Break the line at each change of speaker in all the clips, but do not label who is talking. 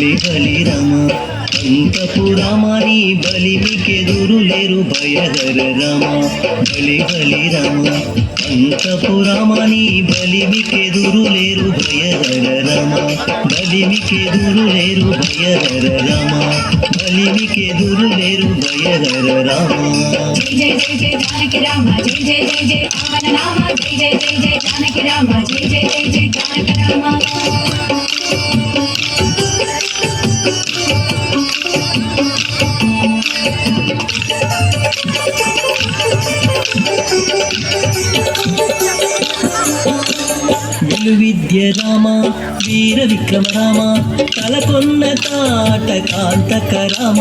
బలి బలి రామ అంతపు రామాని బలిమికెదురు లేరు భయహర రామ బలి బలి రామ అంతపు రామాని బలిమికెదురు లేరు భయహర రామ బలిమికెదురు లేరు భయహర రామ బలిమికెదురు లేరు భయహర రామ
జయ జయ జయ జానకి రామ జయ జయ జయ జయ పవన నామ జయ జయ జయ జయ జానకి రామ జయ జయ జయ జయ జానకి రామ
విలువిద్య రామ వీర విక్రమ రామ తలకొన్న తాట కాంతక రామ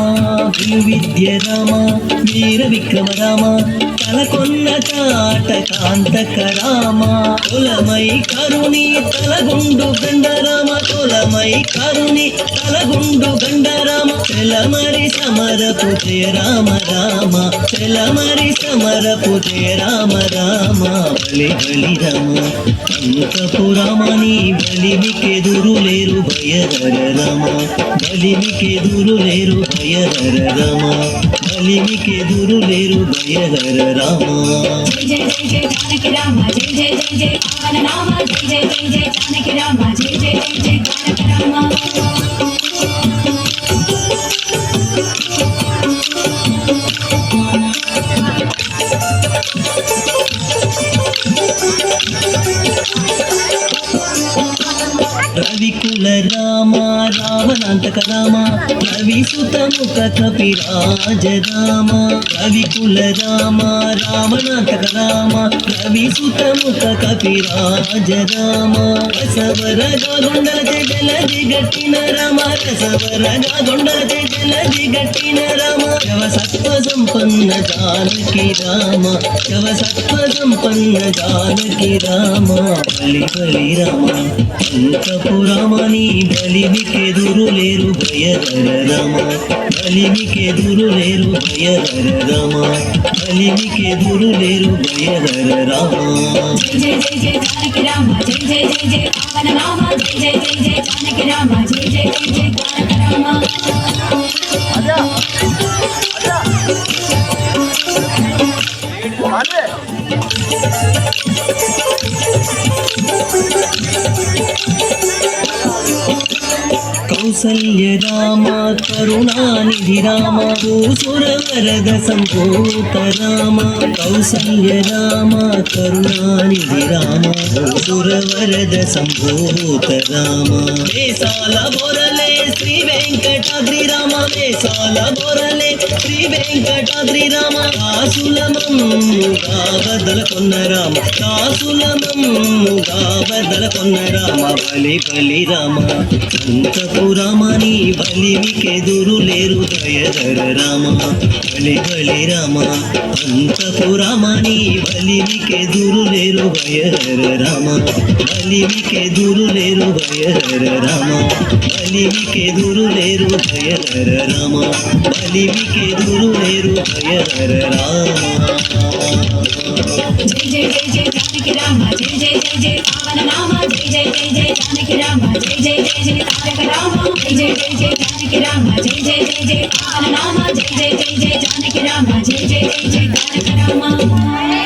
విలువిద్య రామ వీర విక్రమ రామ తలకొన్న తాట కాంతక రామ కులమై కరుణి తలగుండు గండరామ కులమై కరుణి తలగుండు గండరామ తెలమరి సమరపు జయ రామ రామ తెలమరి సమరపు జయ రామ రామ బలి బలి రామ అంతపు రామాని బలిమికెదురు లేరు భయహర రామ బలిమికెదురు లేరు భయహర రామ బలిమికెదురు లేరు భయహర రామ
జయ జయ జయ జానకి రామ జయ జయ జయ జయ పవన నామ జయ జయ జయ జయ జానకి రామ జయ జయ జయ జయ జానకి రామ
రవికుల రామ రావణాంతక రామ రవిసుత ముఖ కపిరాజ రామ రవికుల రామ రావణాంతక రామ రవిసుత ముఖ కపిరాజ రామ రసవరగా గుండలచే జలది గట్టిన రామ రసవరగా గుండలచే జలది గట్టిన రామ శవ సత్వ సంపన్న జానకి రామ శవ సత్వ సంపన్న జానకి రామ బలి బలి రామ అంతపు రామాని బలిమికెదురు లేరు భయహర రామ బలిమికెదురు లేరు భయహర రామ బలిమికెదురు లేరు భయహర రామ
జయ జయ జయ జానకి రామ జయ జయ జయ జయ పవన నామ జయ జయ జయ జయ జానకి రామ జయ జయ జయ జయ జానకి రామ
కౌసల్య రామ కరుణానిధి రామ భూసుర వరద సంభూత రామ కౌసల్య రామ కరుణానిధి రామ భూసుర వరద సంభూత రామ వేసాల బొరలే శ్రీ వెంకటాద్రి రామ వేసాల బొరలే శ్రీ వెంకటాద్రి రామ కాసులమమ్ముగా బదలకొన్న రామ కాసులమమ్ముగా బదలకొన్న రామ బలి బలి రామ అంతపు రామాని బలిమికెదురు లేరు దయధర రామ బలి బలి రామ అంతపు రామాని బలిమికెదురు లేరు భయహర రామ బలిమికెదురు లేరు భయహర రామ బలిమికెదురు లేరు భయహర రామ బలిమికెదురు లేరు భయహర రామ
జయ జయ జయ జయ జానకి రామ జయ జయ జయ జయ పవన నామ జయ జయ జయ జయ జానకి రామ జయ జయ జయ జయ తారక రామ జయ జయ జయ జయ జానకి రామ జయ జయ జయ జయ పవన నామ జయ జయ జయ జయ జానకి రామ జయ జయ జయ జయ తారక రామ